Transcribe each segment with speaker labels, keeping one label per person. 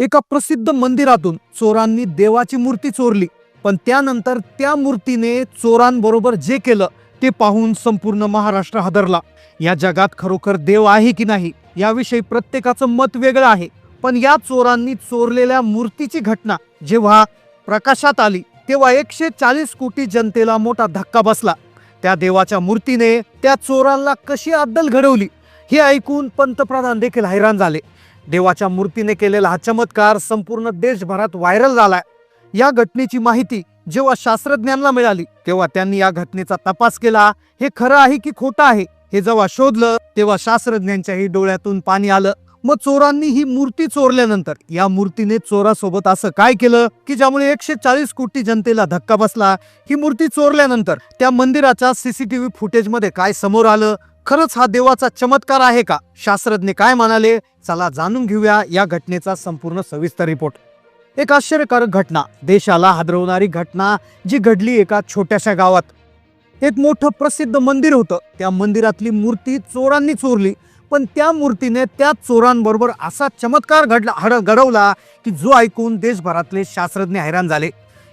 Speaker 1: एका प्रसिद्ध मंदिरातून चोरांनी देवाची मूर्ती चोरली, पण त्यानंतर त्या मूर्तीने चोरांबरोबर जे केलं ते पाहून संपूर्ण महाराष्ट्र हादरला। या जगात खरोखर देव आहे की नाही याविषयी प्रत्येकाचं मत वेगळं आहे, पण या चोरांनी चोरलेल्या मूर्तीची घटना जेव्हा प्रकाशात आली तेव्हा 140 कोटी जनतेला मोठा धक्का बसला। त्या देवाच्या मूर्तीने त्या चोरांना कशी अद्दल घडवली हे ऐकून पंतप्रधान देखील हैराण झाले। देवाच्या मूर्तीने केलेला हा चमत्कार संपूर्ण देशभरात व्हायरल झालाय। या घटनेची माहिती जेव्हा शास्त्रज्ञांना मिळाली तेव्हा त्यांनी या घटनेचा तपास केला। हे खरं आहे की खोटं आहे हे जेव्हा शोधलं तेव्हा शास्त्रज्ञांच्याही डोळ्यातून पाणी आलं। मग चोरांनी ही मूर्ती चोरल्यानंतर या मूर्तीने चोरासोबत असं काय केलं की ज्यामुळे 140 कोटी जनतेला धक्का बसला? ही मूर्ती चोरल्यानंतर त्या मंदिराच्या सीसीटीव्ही फुटेजमध्ये काय समोर आलं? खरंच हा देवाचा चमत्कार आहे का? शास्त्रज्ञ काय म्हणाले? चला जाणून घेऊया या घटनेचा संपूर्ण सविस्तर रिपोर्ट। एक आश्चर्यकारक घटना, देशाला हादरवणारी घटना जी घडली एका छोट्याशा गावात। एक मोठं प्रसिद्ध मंदिर होतं, त्या मंदिरातली मूर्ती चोरांनी चोरली, पण त्या मूर्तीने त्या चोरांबरोबर असा चमत्कार घडवला की जो ऐकून देशभरातले शास्त्रज्ञ हैराण झाले।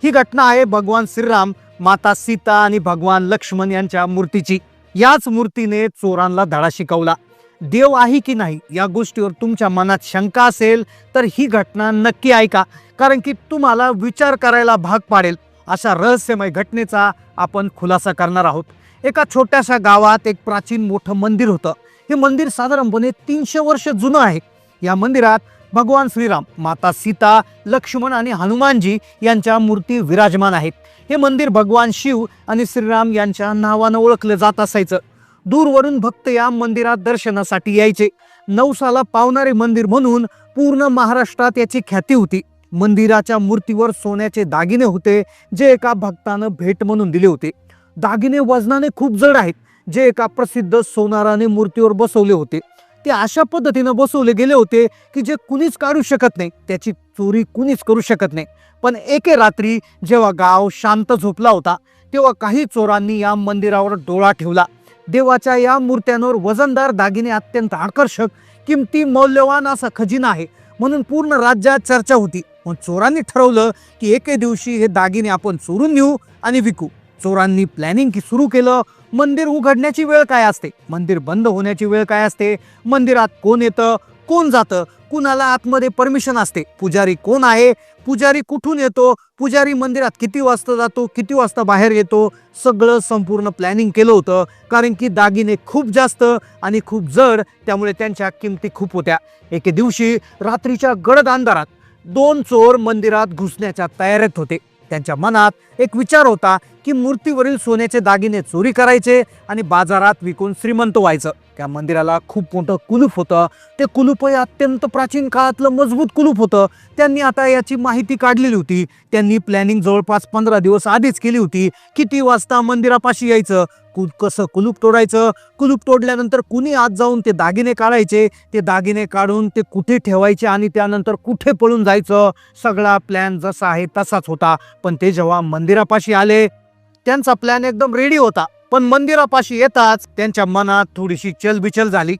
Speaker 1: ही घटना आहे भगवान श्रीराम, माता सीता आणि भगवान लक्ष्मण यांच्या मूर्तीची। याच मूर्तीने चोरांना धडा शिकवला। देव आहे की नाही या गोष्टीवर तुमच्या मनात शंका असेल तर ही घटना नक्की ऐका, कारण की तुम्हाला विचार करायला भाग पाडेल। अशा रहस्यमय घटनेचा आपण खुलासा करणार आहोत। एका छोट्याशा गावात एक प्राचीन मोठं मंदिर होतं। हे मंदिर साधारणपणे 300 वर्ष जुनं आहे। या मंदिरात भगवान श्रीराम, माता सीता, लक्ष्मण आणि हनुमानजी यांच्या मूर्ती विराजमान आहेत। हे मंदिर भगवान शिव आणि श्रीराम यांच्या नावानं ओळखलं जात असायचं। दूरवरून भक्त या मंदिरात दर्शनासाठी यायचे। नवसाला पावणारे मंदिर म्हणून पूर्ण महाराष्ट्रात याची ख्याती होती। मंदिराच्या मूर्तीवर सोन्याचे दागिने होते जे एका भक्तानं भेट म्हणून दिले होते। दागिने वजनाने खूप जड आहेत जे एका प्रसिद्ध सोनाराने मूर्तीवर बसवले होते। ते अशा पद्धतीने बसवले गेले होते की जे कुणीच काढू शकत नाही, त्याची चोरी कुणीच करू शकत नाही। पण एके रात्री जेव्हा गाव शांत झोपला होता तेव्हा काही चोरांनी या मंदिरावर डोळा ठेवला। देवाच्या या मूर्त्यांवर वजनदार दागिने, अत्यंत आकर्षक, किमती, मौल्यवान असा खजिना आहे म्हणून पूर्ण राज्यात चर्चा होती। मग चोरांनी ठरवलं की एके दिवशी हे दागिने आपण चोरून नेऊ आणि विकू। चोरांनी प्लॅनिंग सुरू केलं। मंदिर उघडण्याची वेळ काय असते, मंदिर बंद होण्याची वेळ काय असते, मंदिरात कोण येतं, कोण जातं, कुणाला आतमध्ये परमिशन असते, पुजारी कोण आहे, पुजारी कुठून येतो, पुजारी मंदिरात किती वाजता जातो, किती वाजता बाहेर येतो, सगळं संपूर्ण प्लॅनिंग केलं होतं। कारण की दागिने खूप जास्त आणि खूप जड, त्यामुळे त्यांच्या किमती खूप होत्या। एके दिवशी रात्रीच्या गडद अंधारात 2 चोर मंदिरात घुसण्याच्या तयारीत होते। त्यांच्या मनात एक विचार होता की मूर्तीवरील सोन्याचे दागिने चोरी करायचे आणि बाजारात विकून श्रीमंत व्हायचं। त्या मंदिराला खूप मोठं कुलूप होतं। ते कुलूप हे अत्यंत प्राचीन काळातलं मजबूत कुलूप होतं। त्यांनी आता याची माहिती काढलेली होती। त्यांनी प्लॅनिंग जवळपास 15 दिवस आधीच केली होती। किती वाजता मंदिरापाशी यायचं, कसं कुलूप तोडायचं, कुलूप तोडल्यानंतर कुणी आत जाऊन ते दागिने काढायचे, ते दागिने काढून ते कुठे ठेवायचे आणि त्यानंतर कुठे पळून जायचं, सगळा प्लॅन जसा आहे तसाच होता। पण ते जेव्हा मंदिरापाशी आले त्यांचा प्लॅन एकदम रेडी होता, पण मंदिरापाशी येताच त्यांच्या मनात थोडीशी चलबिचल झाली।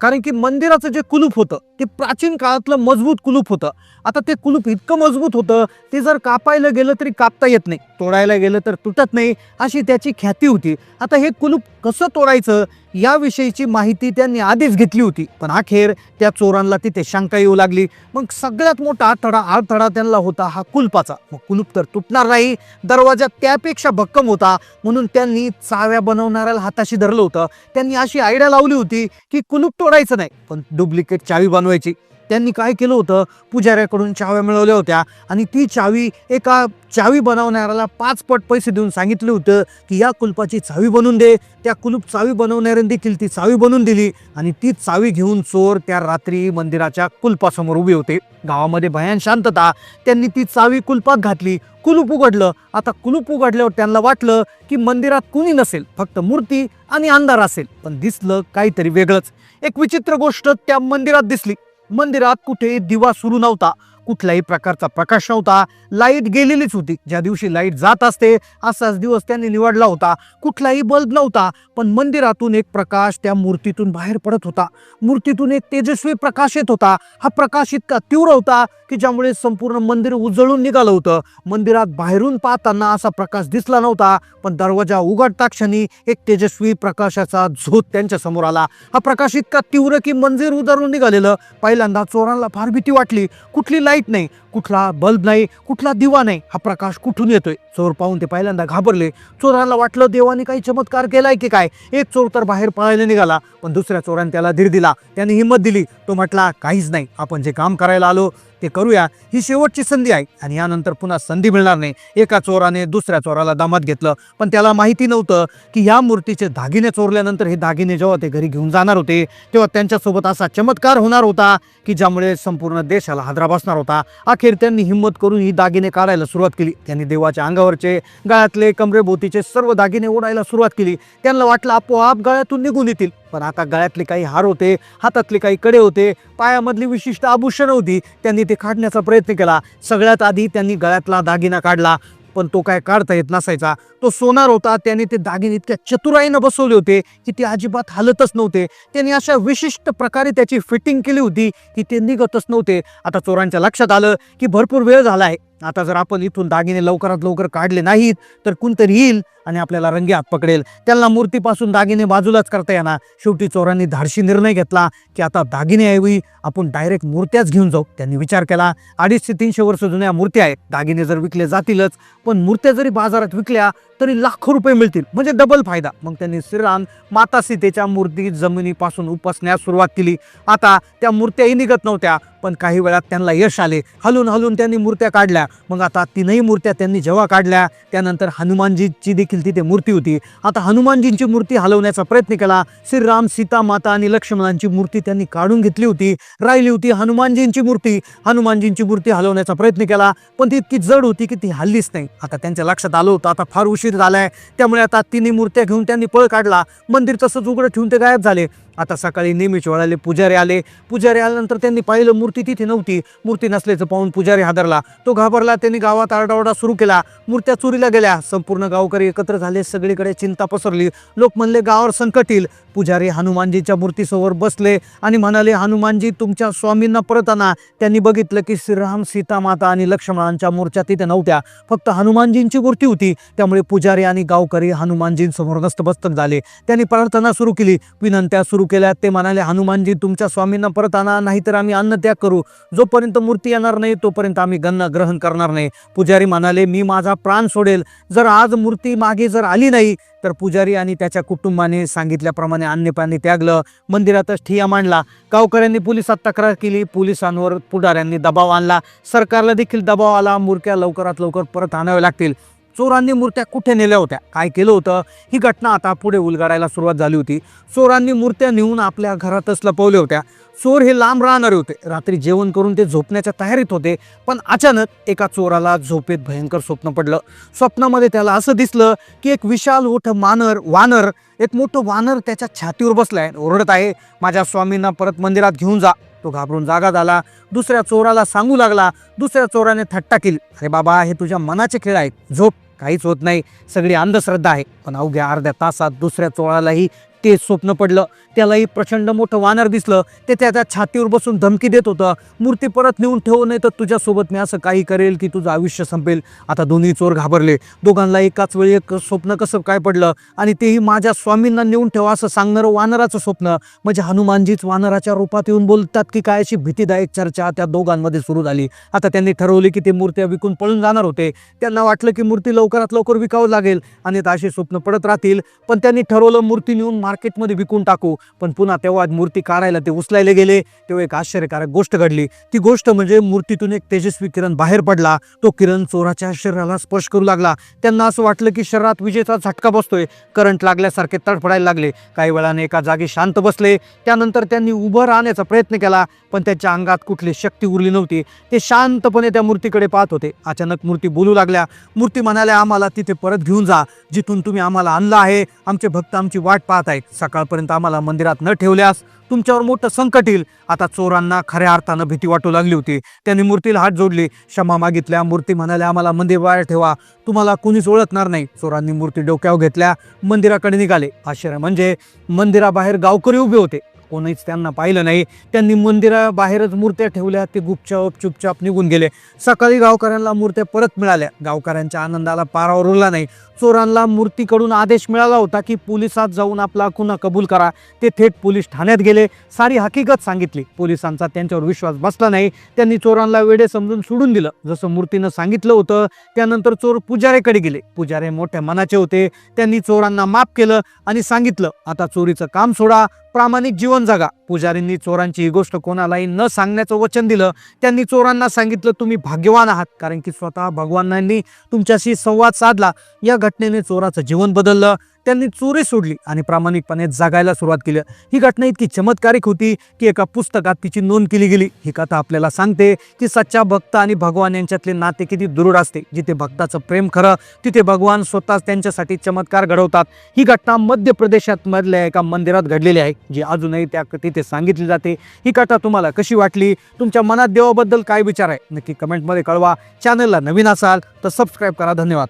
Speaker 1: कारण की मंदिराचं जे कुलूप होतं ते प्राचीन काळातलं मजबूत कुलूप होतं। आता ते कुलूप इतकं मजबूत होतं ते जर कापायला गेलं तरी कापता येत नाही, तोडायला गेलं तर तुटत नाही, अशी त्याची ख्याती होती। आता हे कुलूप कसं तोडायचं याविषयीची माहिती त्यांनी आधीच घेतली होती, पण अखेर त्या चोरांना तिथे शंका येऊ लागली। मग सगळ्यात मोठा अडथळा त्यांना होता हा कुलपाचा। मग कुलूप तर तुटणार नाही, दरवाजा त्यापेक्षा भक्कम होता, म्हणून त्यांनी चाव्या बनवणाऱ्याला हाताशी धरलं होतं। त्यांनी अशी आयडिया लावली होती की कुलूप तोडायचं नाही पण डुप्लिकेट चावी बनवायची। त्यांनी काय केलं होतं, पुजाऱ्याकडून चाव्या मिळवल्या होत्या आणि ती चावी एका चावी बनवणाऱ्याला 5 पट पैसे देऊन सांगितलं होतं की या कुलपाची चावी बनवून दे। त्या कुलूप चावी बनवणाऱ्याने देखील ती चावी बनवून दिली आणि ती चावी घेऊन चोर त्या रात्री मंदिराच्या कुलपासमोर उभे होते। गावामध्ये भयान शांतता। त्यांनी ती चावी कुलपात घातली, कुलूप उघडलं। आता कुलूप उघडल्यावर त्यांना वाटलं की मंदिरात कुणी नसेल, फक्त मूर्ती आणि अंधार असेल, पण दिसलं काहीतरी वेगळंच। एक विचित्र गोष्ट त्या मंदिरात दिसली। मंदिरात कुठे दिवा सुरू नव्हता, कुठल्याही प्रकारचा प्रकाश नव्हता, लाईट गेलेलीच होती. ज्या दिवशी लाईट जात असते असाच दिवस त्यांनी निवडला होता. कुठलाही बल्ब नव्हता, पण मंदिरातून एक प्रकाश त्या मूर्तीतून बाहेर पडत होता. मूर्तीतून एक तेजस्वी प्रकाश येत होता. हा प्रकाश इतका तीव्र होता की ज्यामुळे संपूर्ण मंदिर उजळून निघालं होतं. मंदिरात बाहेरून पाहताना असा प्रकाश दिसला नव्हता, पण दरवाजा उघडता क्षणी एक तेजस्वी प्रकाशाचा झोत त्यांच्या समोर आला. हा प्रकाश इतका तीव्र की मंदिर उजळून निघालेलं. पहिल्यांदा चोरांना फार भीती वाटली. कुठली लाईट नाही, कुठला बल्ब नाही, कुठला दिवा नाही. हा प्रकाश कुठून येतोय? चोर पाहून ते पहिल्यांदा घाबरले. चोरांना वाटलं देवाने काही चमत्कार केलाय की काय. एक चोर तर बाहेर पळायला निघाला, पण दुसऱ्या चोराने त्याला धीर दिला. त्याने हिंमत दिली. तो म्हटला, काहीच नाही, आपण जे काम करायला आलो ते करूया. ही शेवटची संधी आहे आणि यानंतर पुन्हा संधी मिळणार नाही. एका चोराने दुसऱ्या चोराला दामात घेतलं, पण त्याला माहिती नव्हतं की या मूर्तीचे दागिने चोरल्यानंतर हे दागिने जेव्हा ते घरी घेऊन जाणार होते तेव्हा त्यांच्यासोबत असा चमत्कार होणार होता की ज्यामुळे संपूर्ण देशाला हादरा बसणार होता. अखेर त्यांनी हिंमत करून ही दागिने काढायला सुरुवात केली. त्यांनी देवाच्या अंगावरचे, गळ्यातले, कमरेभोवतीचे सर्व दागिने ओढायला सुरुवात केली. त्यांना वाटलं आपोआप गळ्यातून निघून येतील, पण आता गळ्यातले काही हार होते, हातातले काही कडे होते, पायामधली विशिष्ट आभूषणं होती. त्यांनी ते काढण्याचा प्रयत्न केला. सगळ्यात आधी त्यांनी गळ्यातला दागिना काढला, पण तो काय काढता येत नसायचा. तो सोनार होता. त्याने ते दागिने इतक्या चतुराईनं बसवले होते की ते अजिबात हालतच नव्हते. त्यांनी अशा विशिष्ट प्रकारे त्याची फिटिंग केली होती की ते निघतच नव्हते. आता चोरांच्या लक्षात आलं की भरपूर वेळ झाला आहे. आता जर आपण इथून दागिने लवकरात लवकर काढले नाहीत तर कोणतरी येईल आणि आपल्याला रंगे हात पकडेल. त्यांना मूर्तीपासून दागिने बाजूलाच करता येणार. शेवटी चोरांनी धाडसी निर्णय घेतला की आता दागिनेऐवजी आपण डायरेक्ट मूर्त्याच घेऊन जाऊ. त्यांनी विचार केला, 250 ते 300 वर्ष जुन्या मूर्त्या आहेत, दागिने जर विकले जातीलच, पण मूर्त्या जरी बाजारात विकल्या तरी लाखो रुपये मिळतील, म्हणजे डबल फायदा. मग त्यांनी श्रीराम माता सीतेच्या मूर्ती जमिनीपासून उपसण्यास सुरुवात केली. आता त्या मूर्त्याही निघत नव्हत्या, पण काही वेळात त्यांना यश आले. हलून हलून त्यांनी मूर्त्या काढल्या. मग आता 3ही मूर्त्या त्यांनी जेव्हा काढल्या त्यानंतर हनुमानजीची देखील तिथे मूर्ती होती. आता हनुमानजींची मूर्ती हलवण्याचा प्रयत्न केला. श्रीराम, सीता माता आणि लक्ष्मणांची मूर्ती त्यांनी काढून घेतली होती. राहिली होती हनुमानजींची मूर्ती. हनुमानजींची मूर्ती हलवण्याचा प्रयत्न केला, पण ती इतकी जड होती की ती हल्लीच नाही. आता त्यांच्या लक्षात आलं होतं आता फार उशीर झालाय. त्यामुळे आता 3ही मूर्त्या घेऊन त्यांनी पळ काढला. मंदिर तसंच उघडं ठेवून ते गायब झाले. आता सकाळी नेहमीच वेळाले पुजारी आले. पुजारी आल्यानंतर त्यांनी पाहिलं मूर्ती तिथे नव्हती. मूर्ती नसल्याचं पाहून पुजारी हादरला. तो घाबरला. त्यांनी गावात आरडाओरडा सुरू केला. मूर्त्या चोरीला गेल्या. संपूर्ण गावकरी एकत्र झाले. सगळीकडे चिंता पसरली. लोक म्हणले गावावर संकट येईल. पुजारी हनुमानजीच्या मूर्तीसमोर बसले आणि म्हणाले, हनुमानजी तुमच्या स्वामींना परत आणा. त्यांनी बघितलं की श्रीराम, सीता माता आणि लक्ष्मणांच्या मूर्त्या तिथे नव्हत्या, फक्त हनुमानजींची मूर्ती होती. त्यामुळे पुजारी आणि गावकरी हनुमानजींसमोर नतमस्तक झाले. त्यांनी प्रार्थना सुरू केली, विनंत्या सुरू केल्या. ते म्हणाले, हनुमानजी तुमच्या स्वामींना परत आणा, नाहीतर आम्ही अन्नत्याग करू. जोपर्यंत मूर्ती येणार नाही तोपर्यंत आम्ही गन्न ग्रहण करणार नाही. पुजारी म्हणाले, मी माझा प्राण सोडेल जर आज मूर्ती मागे जर आली नाही. तर पुजारी आणि त्याच्या कुटुंबाने सांगितल्याप्रमाणे अन्न पाणी त्यागलं. मंदिरातच ठिय्या मांडला. गावकऱ्यांनी पोलिसात तक्रार केली. पोलिसांवर पुढाऱ्यांनी दबाव आणला. सरकारला देखील दबाव आला. मूर्त्या लवकरात लवकर परत आणाव्या लागतील. चोरांनी मूर्त्या कुठे नेल्या होत्या, काय केलं होतं, ही घटना आता पुढे उलगडायला सुरुवात झाली होती. चोरांनी मूर्त्या नेऊन आपल्या घरातच लपवल्या होत्या. चोर हे लांब राहणारे होते. रात्री जेवण करून ते झोपण्याच्या तयारीत होते, पण अचानक एका चोराला झोपेत भयंकर स्वप्न पडलं. स्वप्नामध्ये त्याला असं दिसलं की एक विशाल मोठं वानर एक मोठं वानर त्याच्या छातीवर बसलाय, ओरडत आहे, माझ्या स्वामींना परत मंदिरात घेऊन जा. तो घाबरून जागा झाला. दुसऱ्या चोराला सांगू लागला. दुसऱ्या चोराने थट्टा केली, अरे बाबा हे तुझ्या मनाचे खेळ आहेत, झोप, काहीच होत नाही, सगळी अंधश्रद्धा आहे. पण अवघ्या अर्ध्या तासात दुसऱ्या चोरालाही ते स्वप्न पडलं. त्यालाही प्रचंड मोठं वानर दिसलं. ते त्याच्या छातीवर बसून धमकी देत होतं, मूर्ती परत नेऊन ठेवू, नाही तर तुझ्यासोबत मी असं काही करेल की तुझं आयुष्य संपेल. आता दोन्ही चोर घाबरले. दोघांना एकाच वेळी एक स्वप्न कसं काय पडलं, आणि तेही माझ्या स्वामींना नेऊन ठेवा असं सांगणारं वानराचं स्वप्न. म्हणजे हनुमानजीच वानराच्या रूपात येऊन बोलतात की काय, अशी भीतीदायक चर्चा त्या दोघांमध्ये सुरू झाली. आता त्यांनी ठरवले की ते मूर्त्या विकून पळून जाणार होते. त्यांना वाटलं की मूर्ती लवकरात लवकर विकावं लागेल आणि अशी स्वप्न पडत राहतील. पण त्यांनी ठरवलं मूर्ती नेऊन मार्केटमध्ये विकून टाकू. पण पुन्हा तेव्हा मूर्ती काढायला ते उचलायला गेले तेव्हा एक आश्चर्यकारक गोष्ट घडली. ती गोष्ट म्हणजे मूर्तीतून एक तेजस्वी किरण बाहेर पडला. तो किरण चोराच्या शरीराला स्पर्श करू लागला. त्यांना असं वाटलं की शरीरात विजेचा झटका बसतोय. करंट लागल्यासारखे तडफडायला लागले. काही वेळाने एका जागी शांत बसले. त्यानंतर त्यांनी उभं राहण्याचा प्रयत्न केला, पण त्यांच्या अंगात कुठली शक्ती उरली नव्हती. ते शांतपणे त्या मूर्तीकडे पाहत होते. अचानक मूर्ती बोलू लागल्या. मूर्ती म्हणाल्या, आम्हाला तिथे परत घेऊन जा जिथून तुम्ही आम्हाला आणलं आहे. आमचे भक्त आमची वाट पाहत आहेत. सकाळपर्यंत आम्हाला मंदिरात न ठेवल्यास तुमच्यावर मोठं संकट येईल. आता चोरांना खऱ्या अर्थानं भीती वाटू लागली होती. त्यांनी मूर्तीला हात जोडले, क्षमा मागितल्या. मूर्ती म्हणाले, आम्हाला मंदिर बाहेर ठेवा, तुम्हाला कुणीच ओळखणार नाही. चोरांनी मूर्ती डोक्यावर घेतल्या, मंदिराकडे निघाले. आश्चर्य म्हणजे मंदिराबाहेर गावकरी उभे होते, कोणीच त्यांना पाहिलं नाही. त्यांनी मंदिराबाहेरच मूर्त्या ठेवल्या, ते चुपचाप निघून गेले. सकाळी गावकऱ्यांना मूर्त्या परत मिळाल्या. गावकऱ्यांच्या आनंदाला पारावर उरला नाही. चोरांना मूर्तीकडून आदेश मिळाला होता की पोलिसात जाऊन आपला गुन्हा कबूल करा. ते थेट पोलीस ठाण्यात गेले, सारी हकीकत सांगितली. पोलिसांचा त्यांच्यावर विश्वास बसला नाही. त्यांनी चोरांना वेडे समजून सोडून दिलं, जसं मूर्तीनं सांगितलं होतं. त्यानंतर चोर पुजाऱ्याकडे गेले. पुजारी मोठ्या मनाचे होते. त्यांनी चोरांना माफ केलं आणि सांगितलं, आता चोरीचं काम सोडा, प्रामाणिक जीवन जगा. पुजारींनी चोरांची ही गोष्ट कोणालाही न सांगण्याचं वचन दिलं. त्यांनी चोरांना सांगितलं, तुम्ही भाग्यवान आहात, कारण की स्वतः भगवानांनी तुमच्याशी संवाद साधला. या घटनेने चोराचं जीवन बदललं. त्यांनी चोरी सोडली आणि प्रामाणिकपणे जगायला सुरुवात केली. ही घटना इतकी चमत्कारिक होती की एका पुस्तकात तिची नोंद केली गेली. ही कथा आपल्याला सांगते की सच्चा भक्त आणि भगवान यांच्यातले नाते किती दृढ असते. जिथे भक्ताचं प्रेम खरं, तिथे भगवान स्वतःच त्यांच्यासाठी चमत्कार घडवतात. ही घटना मध्य प्रदेशात मधल्या एका मंदिरात घडलेली आहे, जी अजूनही तिथे सांगितली जाते. ही कथा तुम्हाला कशी वाटली? तुमच्या मनात देवाबद्दल काय विचार आहे? नक्की कमेंटमध्ये कळवा. चॅनलला नवीन असाल तर सबस्क्राईब करा. धन्यवाद.